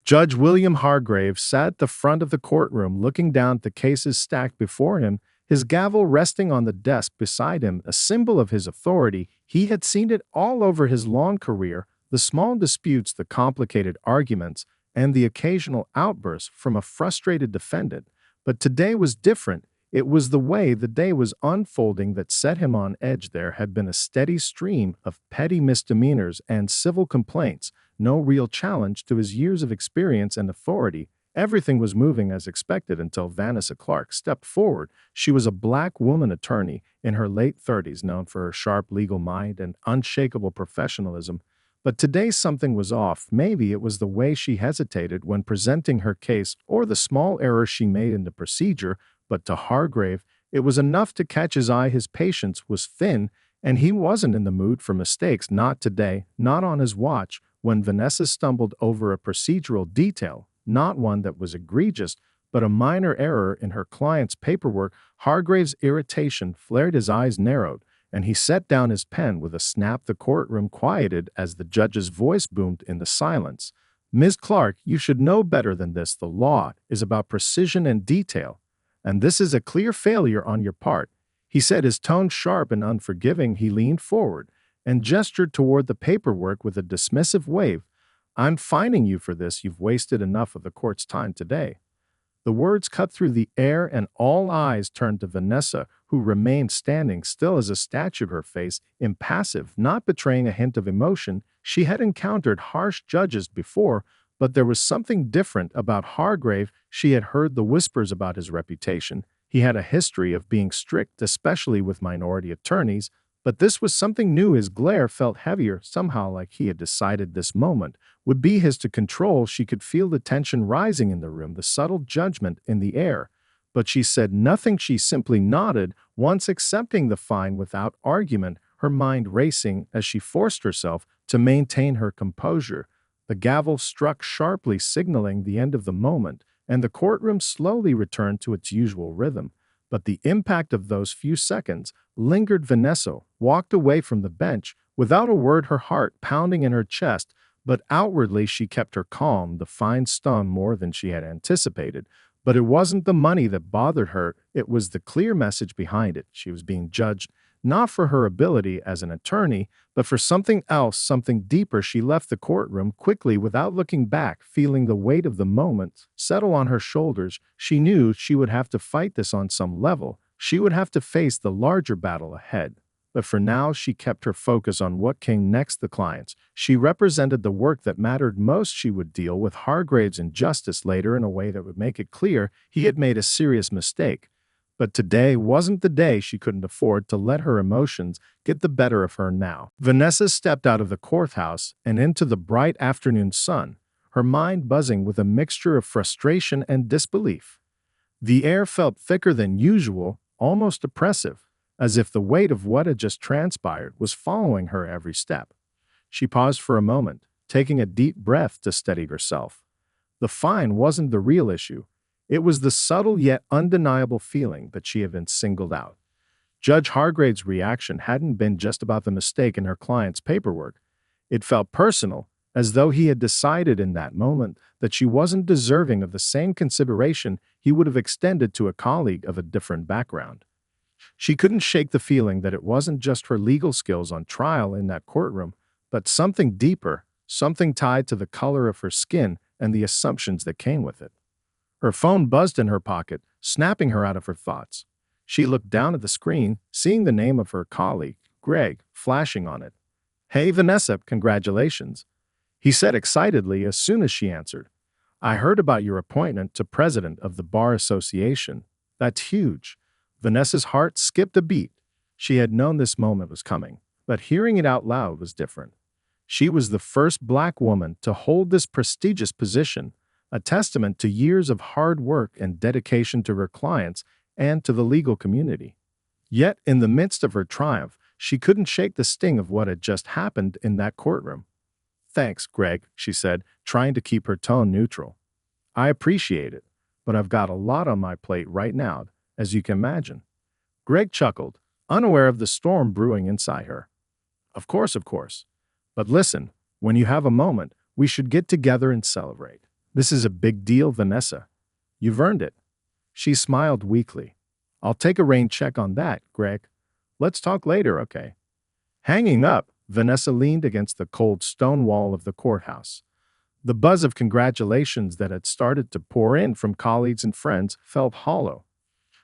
Judge William Hargrave sat at the front of the courtroom looking down at the cases stacked before him, his gavel resting on the desk beside him, a symbol of his authority. He had seen it all over his long career, the small disputes, the complicated arguments, and the occasional outbursts from a frustrated defendant. But today was different. It was the way the day was unfolding that set him on edge. There had been a steady stream of petty misdemeanors and civil complaints, no real challenge to his years of experience and authority. Everything was moving as expected until Vanessa Clark stepped forward. She was a black woman attorney in her late 30s, known for her sharp legal mind and unshakable professionalism. But today something was off. Maybe it was the way she hesitated when presenting her case or the small errors she made in the procedure, but to Hargrave, it was enough to catch his eye. His patience was thin, and he wasn't in the mood for mistakes. Not today, not on his watch. When Vanessa stumbled over a procedural detail, not one that was egregious, but a minor error in her client's paperwork, Hargrave's irritation flared, his eyes narrowed, and he set down his pen with a snap. The courtroom quieted as the judge's voice boomed in the silence. "Ms. Clark, you should know better than this. The law is about precision and detail, and this is a clear failure on your part," he said, his tone sharp and unforgiving. He leaned forward and gestured toward the paperwork with a dismissive wave. "I'm fining you for this. You've wasted enough of the court's time today." The words cut through the air, and all eyes turned to Vanessa, who remained standing still as a statue, her face impassive, not betraying a hint of emotion. She had encountered harsh judges before, but there was something different about Hargrave. She had heard the whispers about his reputation. He had a history of being strict, especially with minority attorneys, but this was something new. His glare felt heavier, somehow like he had decided this moment would be his to control. She could feel the tension rising in the room, the subtle judgment in the air. But she said nothing. She simply nodded, once accepting the fine without argument, her mind racing as she forced herself to maintain her composure. The gavel struck sharply, signaling the end of the moment, and the courtroom slowly returned to its usual rhythm. But the impact of those few seconds lingered. Vanessa walked away from the bench without a word, her heart pounding in her chest, but outwardly she kept her calm. The fine stung more than she had anticipated, but it wasn't the money that bothered her. It was the clear message behind it. She was being judged not for her ability as an attorney, but for something else, something deeper. She left the courtroom quickly without looking back, feeling the weight of the moment settle on her shoulders. She knew she would have to fight this on some level. She would have to face the larger battle ahead. But for now, she kept her focus on what came next, the clients. She represented the work that mattered most. She would deal with Hargrave's injustice later in a way that would make it clear he had made a serious mistake. But today wasn't the day. She couldn't afford to let her emotions get the better of her now. Vanessa stepped out of the courthouse and into the bright afternoon sun, her mind buzzing with a mixture of frustration and disbelief. The air felt thicker than usual, almost oppressive, as if the weight of what had just transpired was following her every step. She paused for a moment, taking a deep breath to steady herself. The fine wasn't the real issue. It was the subtle yet undeniable feeling that she had been singled out. Judge Hargrave's reaction hadn't been just about the mistake in her client's paperwork. It felt personal, as though he had decided in that moment that she wasn't deserving of the same consideration he would have extended to a colleague of a different background. She couldn't shake the feeling that it wasn't just her legal skills on trial in that courtroom, but something deeper, something tied to the color of her skin and the assumptions that came with it. Her phone buzzed in her pocket, snapping her out of her thoughts. She looked down at the screen, seeing the name of her colleague, Greg, flashing on it. "Hey, Vanessa, congratulations," he said excitedly as soon as she answered. "I heard about your appointment to president of the Bar Association. That's huge." Vanessa's heart skipped a beat. She had known this moment was coming, but hearing it out loud was different. She was the first black woman to hold this prestigious position, a testament to years of hard work and dedication to her clients and to the legal community. Yet, in the midst of her triumph, she couldn't shake the sting of what had just happened in that courtroom. "Thanks, Greg," she said, trying to keep her tone neutral. "I appreciate it, but I've got a lot on my plate right now, as you can imagine." Greg chuckled, unaware of the storm brewing inside her. Of course. But listen, when you have a moment, we should get together and celebrate." This is a big deal, Vanessa. You've earned it. She smiled weakly. I'll take a rain check on that, Greg. Let's talk later, okay? Hanging up, Vanessa leaned against the cold stone wall of the courthouse. The buzz of congratulations that had started to pour in from colleagues and friends felt hollow.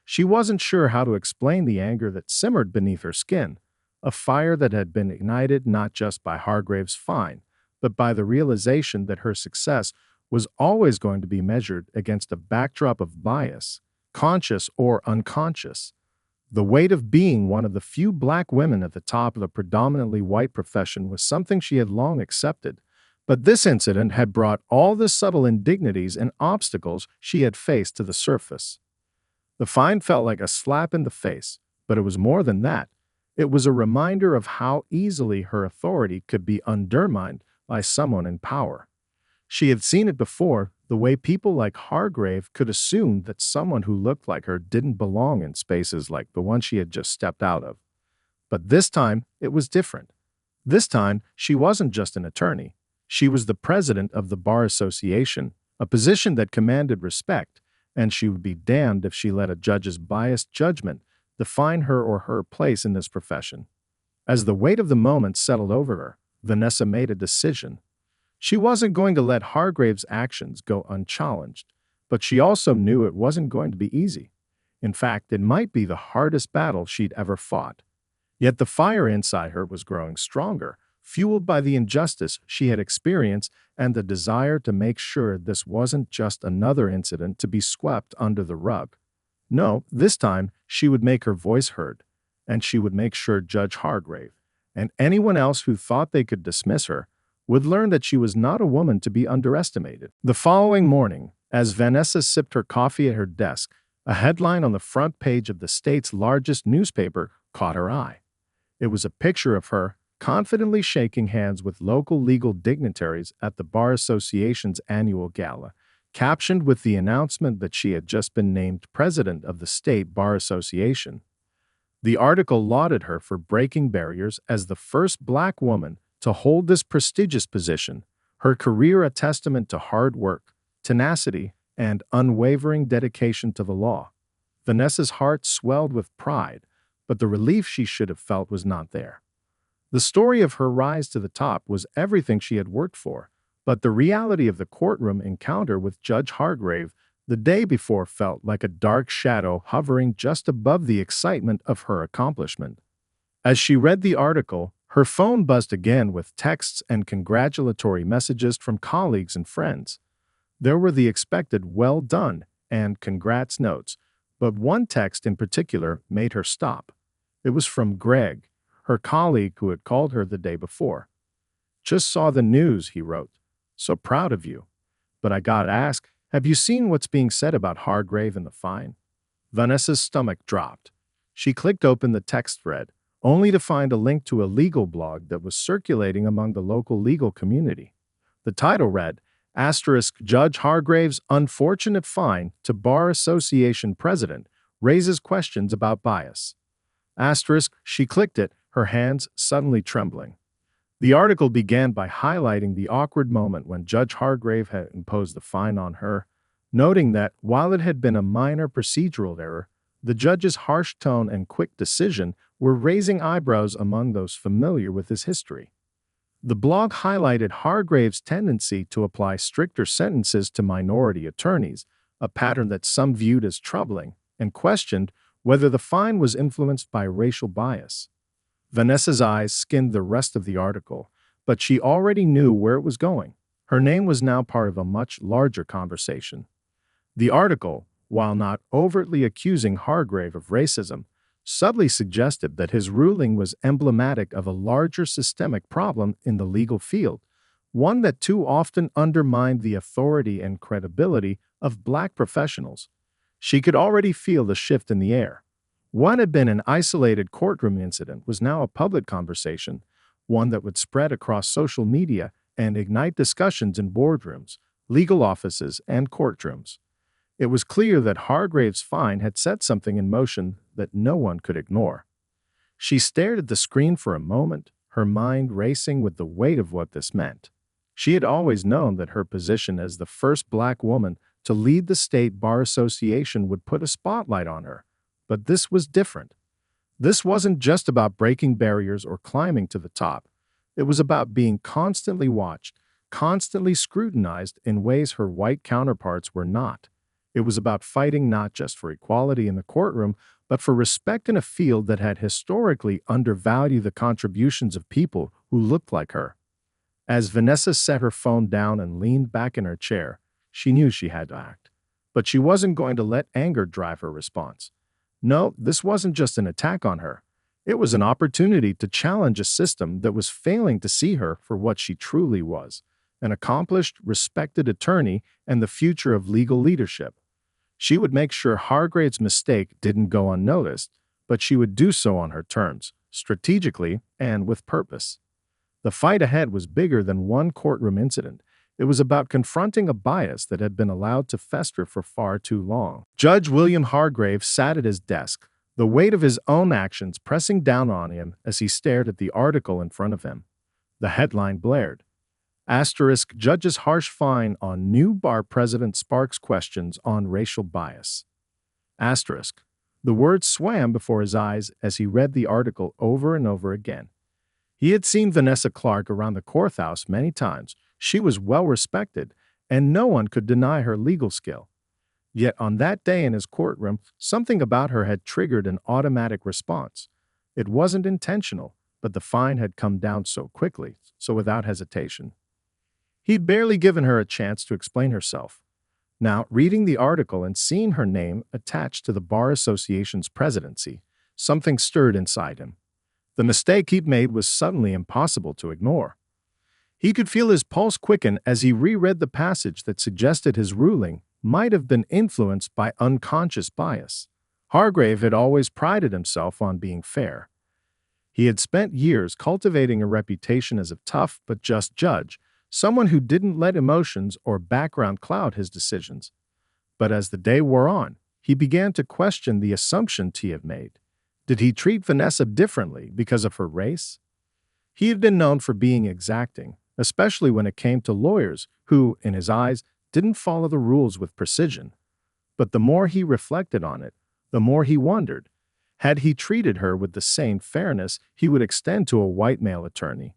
She wasn't sure how to explain the anger that simmered beneath her skin, a fire that had been ignited not just by Hargrave's fine, but by the realization that her success was always going to be measured against a backdrop of bias, conscious or unconscious. The weight of being one of the few black women at the top of a predominantly white profession was something she had long accepted, but this incident had brought all the subtle indignities and obstacles she had faced to the surface. The fine felt like a slap in the face, but it was more than that. It was a reminder of how easily her authority could be undermined by someone in power. She had seen it before, the way people like Hargrave could assume that someone who looked like her didn't belong in spaces like the one she had just stepped out of. But this time, it was different. This time, she wasn't just an attorney. She was the president of the Bar Association, a position that commanded respect, and she would be damned if she let a judge's biased judgment define her or her place in this profession. As the weight of the moment settled over her, Vanessa made a decision. She wasn't going to let Hargrave's actions go unchallenged, but she also knew it wasn't going to be easy. In fact, it might be the hardest battle she'd ever fought. Yet the fire inside her was growing stronger, fueled by the injustice she had experienced and the desire to make sure this wasn't just another incident to be swept under the rug. No, this time she would make her voice heard, and she would make sure Judge Hargrave, and anyone else who thought they could dismiss her, would learn that she was not a woman to be underestimated. The following morning, as Vanessa sipped her coffee at her desk, a headline on the front page of the state's largest newspaper caught her eye. It was a picture of her confidently shaking hands with local legal dignitaries at the Bar Association's annual gala, captioned with the announcement that she had just been named president of the State Bar Association. The article lauded her for breaking barriers as the first black woman to hold this prestigious position, her career a testament to hard work, tenacity, and unwavering dedication to the law. Vanessa's heart swelled with pride, but the relief she should have felt was not there. The story of her rise to the top was everything she had worked for, but the reality of the courtroom encounter with Judge Hargrave the day before felt like a dark shadow hovering just above the excitement of her accomplishment. As she read the article, her phone buzzed again with texts and congratulatory messages from colleagues and friends. There were the expected "well done" and "congrats" notes, but one text in particular made her stop. It was from Greg, her colleague who had called her the day before. "Just saw the news," he wrote. "So proud of you. But I gotta ask, have you seen what's being said about Hargrave and the fine?" Vanessa's stomach dropped. She clicked open the text thread, only to find a link to a legal blog that was circulating among the local legal community. The title read, Judge Hargrave's unfortunate fine to Bar Association president raises questions about bias. She clicked it, her hands suddenly trembling. The article began by highlighting the awkward moment when Judge Hargrave had imposed the fine on her, noting that while it had been a minor procedural error, the judge's harsh tone and quick decision were raising eyebrows among those familiar with his history. The blog highlighted Hargrave's tendency to apply stricter sentences to minority attorneys, a pattern that some viewed as troubling, and questioned whether the fine was influenced by racial bias. Vanessa's eyes skimmed the rest of the article, but she already knew where it was going. Her name was now part of a much larger conversation. The article, while not overtly accusing Hargrave of racism, subtly suggested that his ruling was emblematic of a larger systemic problem in the legal field, one that too often undermined the authority and credibility of black professionals. She could already feel the shift in the air. What had been an isolated courtroom incident was now a public conversation, one that would spread across social media and ignite discussions in boardrooms, legal offices, and courtrooms. It was clear that Hargrave's fine had set something in motion that no one could ignore. She stared at the screen for a moment, her mind racing with the weight of what this meant. She had always known that her position as the first black woman to lead the state bar association would put a spotlight on her. But this was different. This wasn't just about breaking barriers or climbing to the top. It was about being constantly watched, constantly scrutinized in ways her white counterparts were not. It was about fighting not just for equality in the courtroom, but for respect in a field that had historically undervalued the contributions of people who looked like her. As Vanessa set her phone down and leaned back in her chair, she knew she had to act. But she wasn't going to let anger drive her response. No, this wasn't just an attack on her. It was an opportunity to challenge a system that was failing to see her for what she truly was, an accomplished, respected attorney and the future of legal leadership. She would make sure Hargrave's mistake didn't go unnoticed, but she would do so on her terms, strategically and with purpose. The fight ahead was bigger than one courtroom incident. It was about confronting a bias that had been allowed to fester for far too long. Judge William Hargrave sat at his desk, the weight of his own actions pressing down on him as he stared at the article in front of him. The headline blared. Asterisk, Judge's harsh fine on new bar president sparks questions on racial bias. Asterisk. The words swam before his eyes as he read the article over and over again. He had seen Vanessa Clark around the courthouse many times. She was well respected, and no one could deny her legal skill. Yet on that day in his courtroom, something about her had triggered an automatic response. It wasn't intentional, but the fine had come down so quickly, so without hesitation. He'd barely given her a chance to explain herself. Now, reading the article and seeing her name attached to the Bar Association's presidency, something stirred inside him. The mistake he'd made was suddenly impossible to ignore. He could feel his pulse quicken as he reread the passage that suggested his ruling might have been influenced by unconscious bias. Hargrave had always prided himself on being fair. He had spent years cultivating a reputation as a tough but just judge, someone who didn't let emotions or background cloud his decisions. But as the day wore on, he began to question the assumptions he had made. Did he treat Vanessa differently because of her race? He had been known for being exacting, especially when it came to lawyers who, in his eyes, didn't follow the rules with precision. But the more he reflected on it, the more he wondered, had he treated her with the same fairness he would extend to a white male attorney?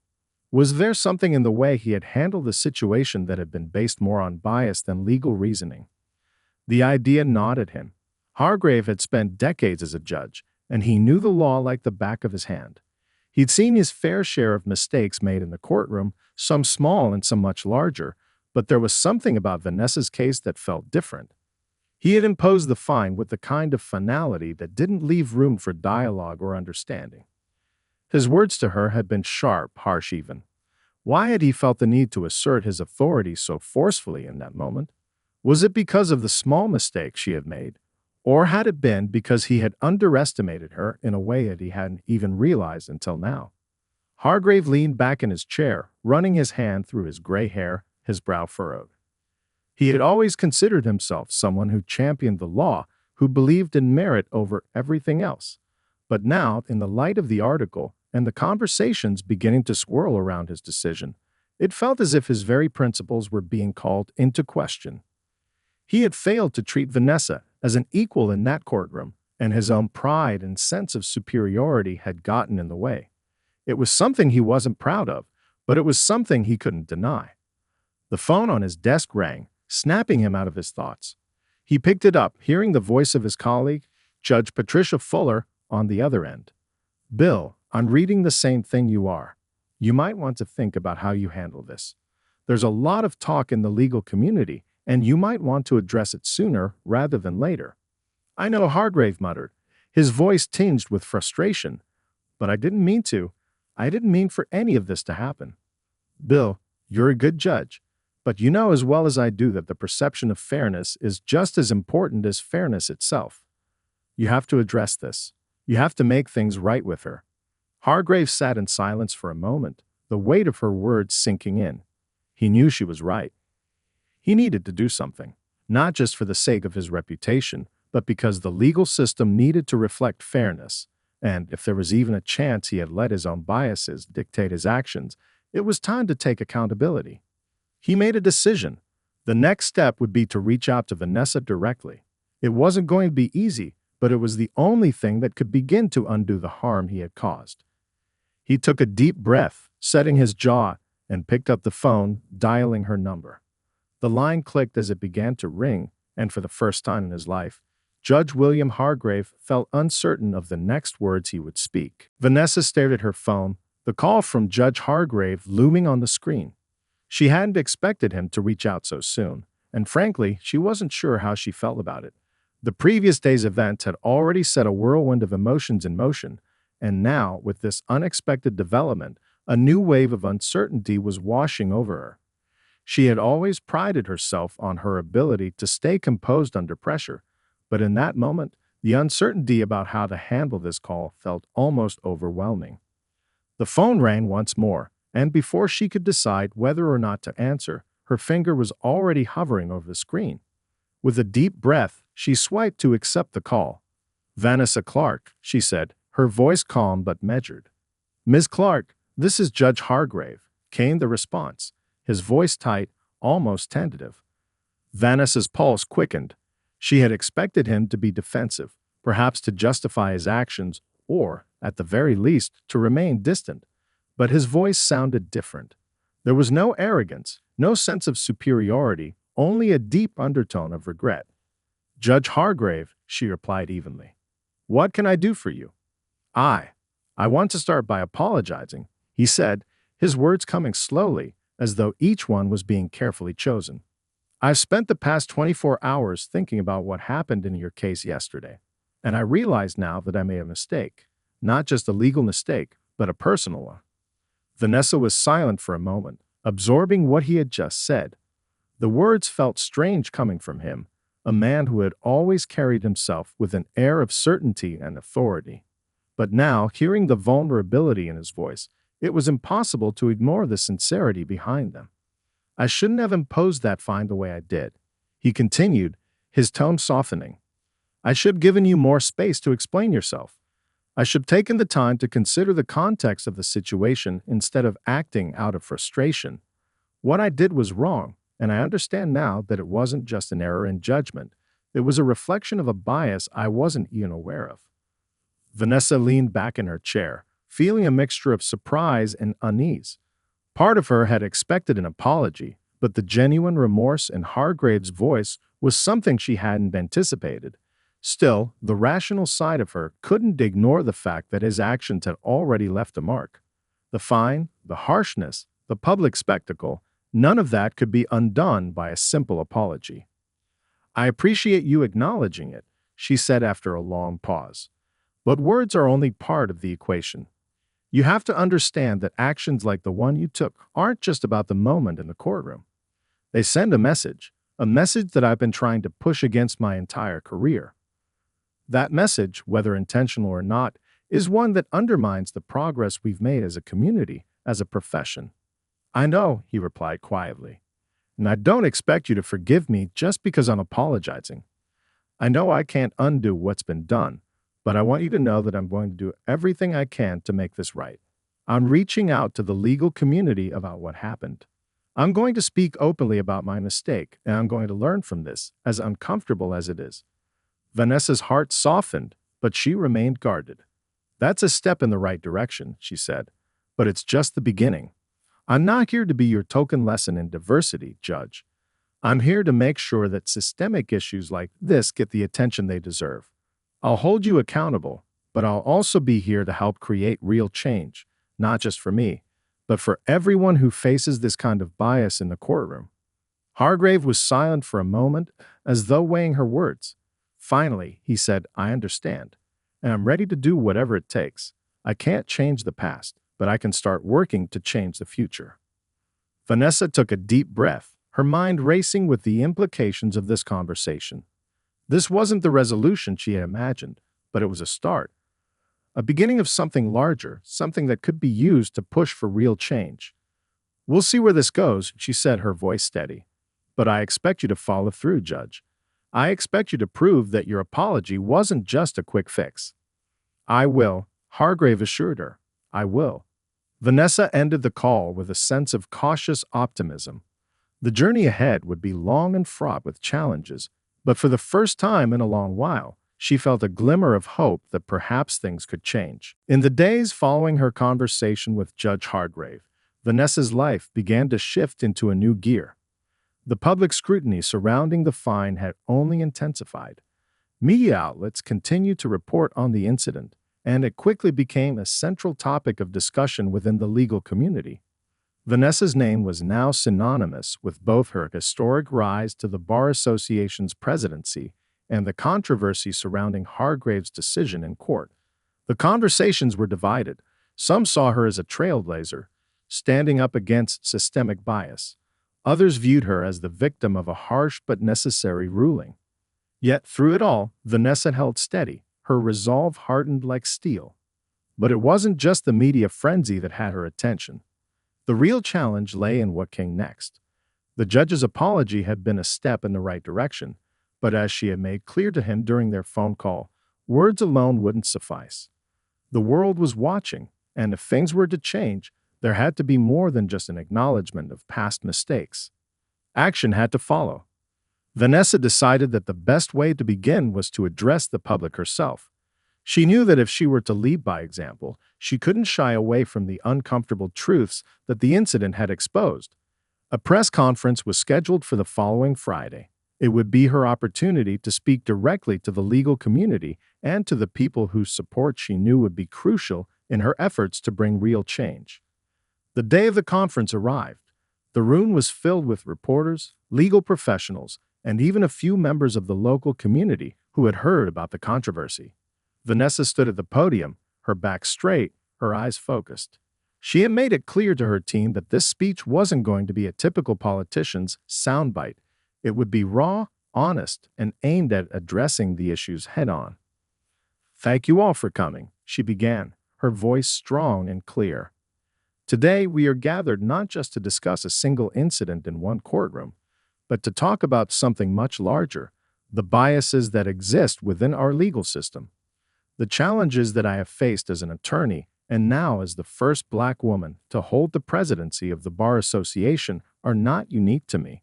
Was there something in the way he had handled the situation that had been based more on bias than legal reasoning? The idea gnawed at him. Hargrave had spent decades as a judge, and he knew the law like the back of his hand. He'd seen his fair share of mistakes made in the courtroom, some small and some much larger, but there was something about Vanessa's case that felt different. He had imposed the fine with the kind of finality that didn't leave room for dialogue or understanding. His words to her had been sharp, harsh even. Why had he felt the need to assert his authority so forcefully in that moment? Was it because of the small mistake she had made? Or had it been because he had underestimated her in a way that he hadn't even realized until now? Hargrave leaned back in his chair, running his hand through his gray hair, his brow furrowed. He had always considered himself someone who championed the law, who believed in merit over everything else. But now, in the light of the article and the conversations beginning to swirl around his decision, it felt as if his very principles were being called into question. He had failed to treat Vanessa as an equal in that courtroom, and his own pride and sense of superiority had gotten in the way. It was something he wasn't proud of, but it was something he couldn't deny. The phone on his desk rang, snapping him out of his thoughts. He picked it up, hearing the voice of his colleague, Judge Patricia Fuller, on the other end. "Bill, I'm reading the same thing you are. You might want to think about how you handle this. There's a lot of talk in the legal community, and you might want to address it sooner rather than later." "I know," Hargrave muttered, his voice tinged with frustration. "But I didn't mean to. I didn't mean for any of this to happen." "Bill, you're a good judge, but you know as well as I do that the perception of fairness is just as important as fairness itself. You have to address this. You have to make things right with her." Hargrave sat in silence for a moment, the weight of her words sinking in. He knew she was right. He needed to do something, not just for the sake of his reputation, but because the legal system needed to reflect fairness, and if there was even a chance he had let his own biases dictate his actions, it was time to take accountability. He made a decision. The next step would be to reach out to Vanessa directly. It wasn't going to be easy, but it was the only thing that could begin to undo the harm he had caused. He took a deep breath, setting his jaw, and picked up the phone, dialing her number. The line clicked as it began to ring, and for the first time in his life, Judge William Hargrave felt uncertain of the next words he would speak. Vanessa stared at her phone, the call from Judge Hargrave looming on the screen. She hadn't expected him to reach out so soon, and frankly, she wasn't sure how she felt about it. The previous day's events had already set a whirlwind of emotions in motion, and now, with this unexpected development, a new wave of uncertainty was washing over her. She had always prided herself on her ability to stay composed under pressure, but in that moment, the uncertainty about how to handle this call felt almost overwhelming. The phone rang once more, and before she could decide whether or not to answer, her finger was already hovering over the screen. With a deep breath, she swiped to accept the call. "Vanessa Clark," she said, her voice calm but measured. "Ms. Clark, this is Judge Hargrave," came the response, his voice tight, almost tentative. Vanessa's pulse quickened. She had expected him to be defensive, perhaps to justify his actions, or, at the very least, to remain distant. But his voice sounded different. There was no arrogance, no sense of superiority, only a deep undertone of regret. "Judge Hargrave," she replied evenly. "What can I do for you?" I want to start by apologizing," he said, his words coming slowly, as though each one was being carefully chosen. "I've spent the past 24 hours thinking about what happened in your case yesterday, and I realize now that I made a mistake. Not just a legal mistake, but a personal one." Vanessa was silent for a moment, absorbing what he had just said. The words felt strange coming from him, a man who had always carried himself with an air of certainty and authority. But now, hearing the vulnerability in his voice, it was impossible to ignore the sincerity behind them. "I shouldn't have imposed that fine the way I did," he continued, his tone softening. "I should have given you more space to explain yourself. I should have taken the time to consider the context of the situation instead of acting out of frustration. What I did was wrong, and I understand now that it wasn't just an error in judgment. It was a reflection of a bias I wasn't even aware of." Vanessa leaned back in her chair, feeling a mixture of surprise and unease. Part of her had expected an apology, but the genuine remorse in Hargrave's voice was something she hadn't anticipated. Still, the rational side of her couldn't ignore the fact that his actions had already left a mark. The fine, the harshness, the public spectacle, none of that could be undone by a simple apology. "I appreciate you acknowledging it," she said after a long pause. "But words are only part of the equation. You have to understand that actions like the one you took aren't just about the moment in the courtroom. They send a message that I've been trying to push against my entire career. That message, whether intentional or not, is one that undermines the progress we've made as a community, as a profession." "I know," he replied quietly, "and I don't expect you to forgive me just because I'm apologizing. I know I can't undo what's been done, but I want you to know that I'm going to do everything I can to make this right. I'm reaching out to the legal community about what happened. I'm going to speak openly about my mistake, and I'm going to learn from this, as uncomfortable as it is." Vanessa's heart softened, but she remained guarded. "That's a step in the right direction," she said, "but it's just the beginning. I'm not here to be your token lesson in diversity, Judge. I'm here to make sure that systemic issues like this get the attention they deserve. I'll hold you accountable, but I'll also be here to help create real change, not just for me, but for everyone who faces this kind of bias in the courtroom." Hargrave was silent for a moment, as though weighing her words. Finally, he said, "I understand, and I'm ready to do whatever it takes. I can't change the past, but I can start working to change the future." Vanessa took a deep breath, her mind racing with the implications of this conversation. This wasn't the resolution she had imagined, but it was a start. A beginning of something larger, something that could be used to push for real change. "We'll see where this goes," she said, her voice steady. "But I expect you to follow through, Judge. I expect you to prove that your apology wasn't just a quick fix." "I will," Hargrave assured her. "I will." Vanessa ended the call with a sense of cautious optimism. The journey ahead would be long and fraught with challenges, but for the first time in a long while, she felt a glimmer of hope that perhaps things could change. In the days following her conversation with Judge Hargrave, Vanessa's life began to shift into a new gear. The public scrutiny surrounding the fine had only intensified. Media outlets continued to report on the incident, and it quickly became a central topic of discussion within the legal community. Vanessa's name was now synonymous with both her historic rise to the Bar Association's presidency and the controversy surrounding Hargrave's decision in court. The conversations were divided. Some saw her as a trailblazer, standing up against systemic bias. Others viewed her as the victim of a harsh but necessary ruling. Yet through it all, Vanessa held steady, her resolve hardened like steel. But it wasn't just the media frenzy that had her attention. The real challenge lay in what came next. The judge's apology had been a step in the right direction, but as she had made clear to him during their phone call, words alone wouldn't suffice. The world was watching, and if things were to change, there had to be more than just an acknowledgement of past mistakes. Action had to follow. Vanessa decided that the best way to begin was to address the public herself. She knew that if she were to lead by example, she couldn't shy away from the uncomfortable truths that the incident had exposed. A press conference was scheduled for the following Friday. It would be her opportunity to speak directly to the legal community and to the people whose support she knew would be crucial in her efforts to bring real change. The day of the conference arrived. The room was filled with reporters, legal professionals, and even a few members of the local community who had heard about the controversy. Vanessa stood at the podium, her back straight, her eyes focused. She had made it clear to her team that this speech wasn't going to be a typical politician's soundbite. It would be raw, honest, and aimed at addressing the issues head-on. "Thank you all for coming," she began, her voice strong and clear. "Today we are gathered not just to discuss a single incident in one courtroom, but to talk about something much larger, the biases that exist within our legal system. The challenges that I have faced as an attorney and now as the first Black woman to hold the presidency of the Bar Association are not unique to me.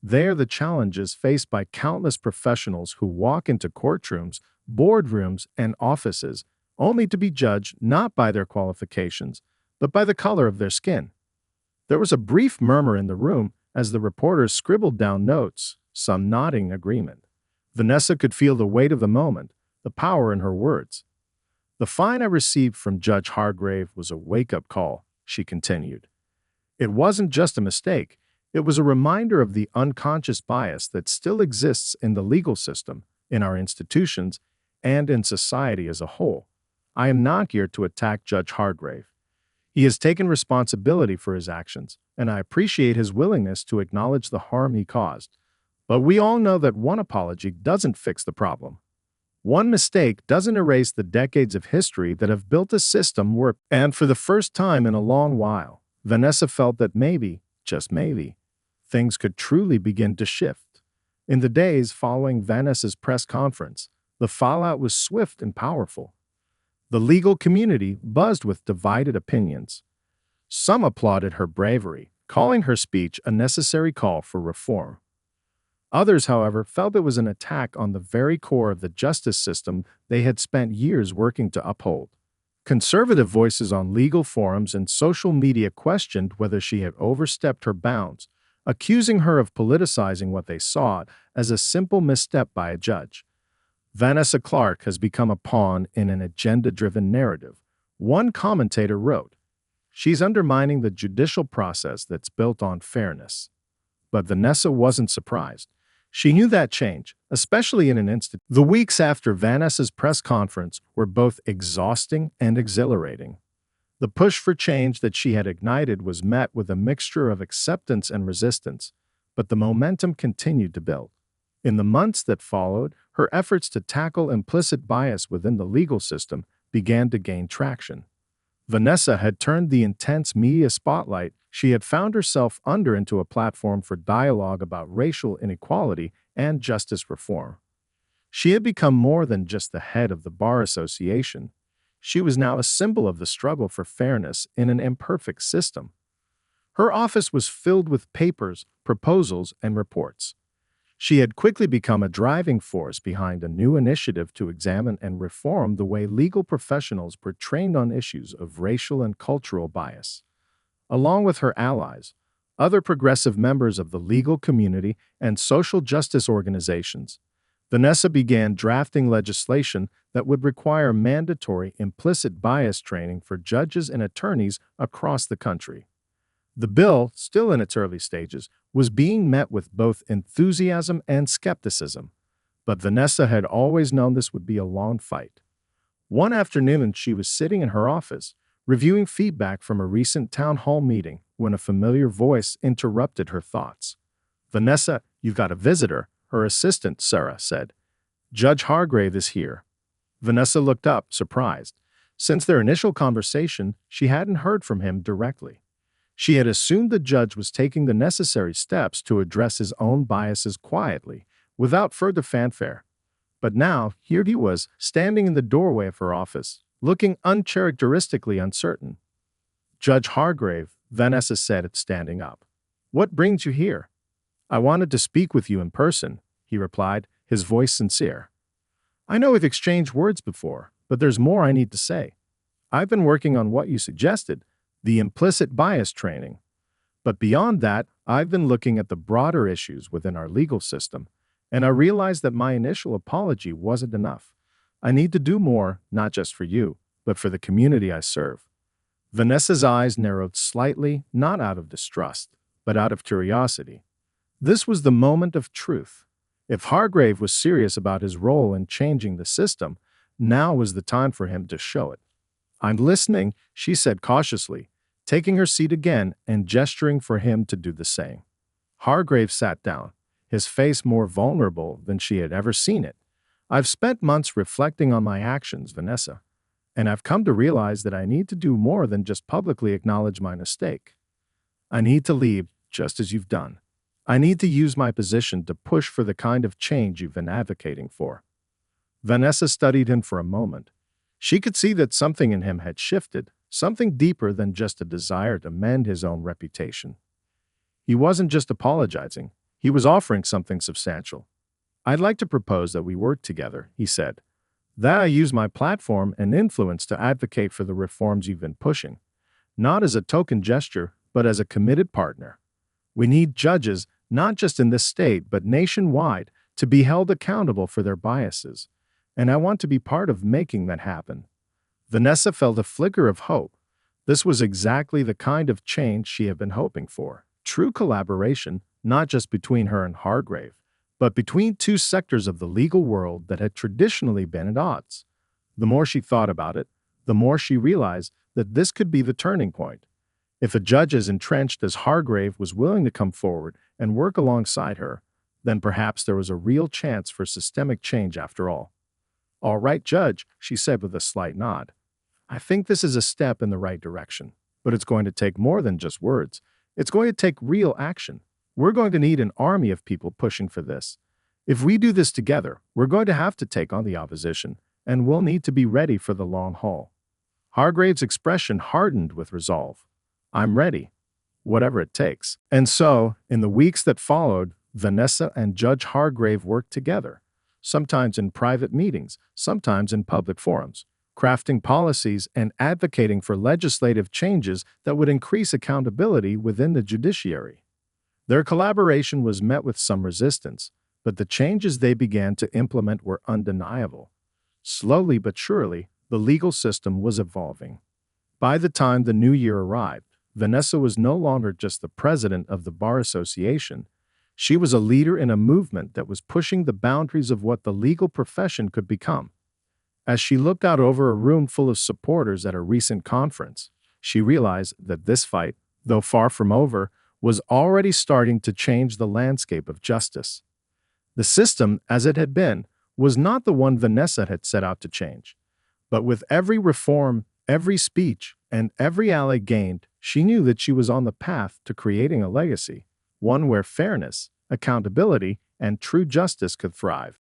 They are the challenges faced by countless professionals who walk into courtrooms, boardrooms, and offices only to be judged not by their qualifications, but by the color of their skin." There was a brief murmur in the room as the reporters scribbled down notes, some nodding agreement. Vanessa could feel the weight of the moment, the power in her words. "The fine I received from Judge Hargrave was a wake-up call," she continued. "It wasn't just a mistake. It was a reminder of the unconscious bias that still exists in the legal system, in our institutions, and in society as a whole. I am not here to attack Judge Hargrave. He has taken responsibility for his actions, and I appreciate his willingness to acknowledge the harm he caused. But we all know that one apology doesn't fix the problem. One mistake doesn't erase the decades of history that have built a system where, and for the first time in a long while, Vanessa felt that maybe, just maybe, things could truly begin to shift. In the days following Vanessa's press conference, the fallout was swift and powerful. The legal community buzzed with divided opinions. Some applauded her bravery, calling her speech a necessary call for reform. Others, however, felt it was an attack on the very core of the justice system they had spent years working to uphold. Conservative voices on legal forums and social media questioned whether she had overstepped her bounds, accusing her of politicizing what they saw as a simple misstep by a judge. Vanessa Clark has become a pawn in an agenda-driven narrative. One commentator wrote, "She's undermining the judicial process that's built on fairness." But Vanessa wasn't surprised. She knew that change, especially in an instant. The weeks after Vanessa's press conference were both exhausting and exhilarating. The push for change that she had ignited was met with a mixture of acceptance and resistance, but the momentum continued to build. In the months that followed, her efforts to tackle implicit bias within the legal system began to gain traction. Vanessa had turned the intense media spotlight she had found herself under into a platform for dialogue about racial inequality and justice reform. She had become more than just the head of the Bar Association. She was now a symbol of the struggle for fairness in an imperfect system. Her office was filled with papers, proposals, and reports. She had quickly become a driving force behind a new initiative to examine and reform the way legal professionals were trained on issues of racial and cultural bias. Along with her allies, other progressive members of the legal community and social justice organizations, Vanessa began drafting legislation that would require mandatory implicit bias training for judges and attorneys across the country. The bill, still in its early stages, was being met with both enthusiasm and skepticism, but Vanessa had always known this would be a long fight. One afternoon, she was sitting in her office, reviewing feedback from a recent town hall meeting, when a familiar voice interrupted her thoughts. "Vanessa, you've got a visitor," her assistant, Sarah, said. "Judge Hargrave is here." Vanessa looked up, surprised. Since their initial conversation, she hadn't heard from him directly. She had assumed the judge was taking the necessary steps to address his own biases quietly, without further fanfare. But now, here he was, standing in the doorway of her office, looking uncharacteristically uncertain. "Judge Hargrave," Vanessa said, standing up. "What brings you here?" "I wanted to speak with you in person," he replied, his voice sincere. "I know we've exchanged words before, but there's more I need to say. I've been working on what you suggested, the implicit bias training. But beyond that, I've been looking at the broader issues within our legal system, and I realized that my initial apology wasn't enough. I need to do more, not just for you, but for the community I serve." Vanessa's eyes narrowed slightly, not out of distrust, but out of curiosity. This was the moment of truth. If Hargrave was serious about his role in changing the system, now was the time for him to show it. "I'm listening," she said cautiously, taking her seat again and gesturing for him to do the same. Hargrave sat down, his face more vulnerable than she had ever seen it. "I've spent months reflecting on my actions, Vanessa, and I've come to realize that I need to do more than just publicly acknowledge my mistake. I need to lead, just as you've done. I need to use my position to push for the kind of change you've been advocating for." Vanessa studied him for a moment. She could see that something in him had shifted, something deeper than just a desire to mend his own reputation. He wasn't just apologizing, he was offering something substantial. "I'd like to propose that we work together," he said. "That I use my platform and influence to advocate for the reforms you've been pushing, not as a token gesture, but as a committed partner. We need judges, not just in this state, but nationwide, to be held accountable for their biases, and I want to be part of making that happen." Vanessa felt a flicker of hope. This was exactly the kind of change she had been hoping for. True collaboration, not just between her and Hargrave, but between two sectors of the legal world that had traditionally been at odds. The more she thought about it, the more she realized that this could be the turning point. If a judge as entrenched as Hargrave was willing to come forward and work alongside her, then perhaps there was a real chance for systemic change after all. "All right, Judge," she said with a slight nod. "I think this is a step in the right direction, but it's going to take more than just words. It's going to take real action. We're going to need an army of people pushing for this. If we do this together, we're going to have to take on the opposition, and we'll need to be ready for the long haul." Hargrave's expression hardened with resolve. "I'm ready, whatever it takes." And so, in the weeks that followed, Vanessa and Judge Hargrave worked together, sometimes in private meetings, sometimes in public forums, crafting policies and advocating for legislative changes that would increase accountability within the judiciary. Their collaboration was met with some resistance, but the changes they began to implement were undeniable. Slowly but surely, the legal system was evolving. By the time the new year arrived, Vanessa was no longer just the president of the Bar Association. She was a leader in a movement that was pushing the boundaries of what the legal profession could become. As she looked out over a room full of supporters at a recent conference, she realized that this fight, though far from over, was already starting to change the landscape of justice. The system, as it had been, was not the one Vanessa had set out to change. But with every reform, every speech, and every ally gained, she knew that she was on the path to creating a legacy, one where fairness, accountability, and true justice could thrive.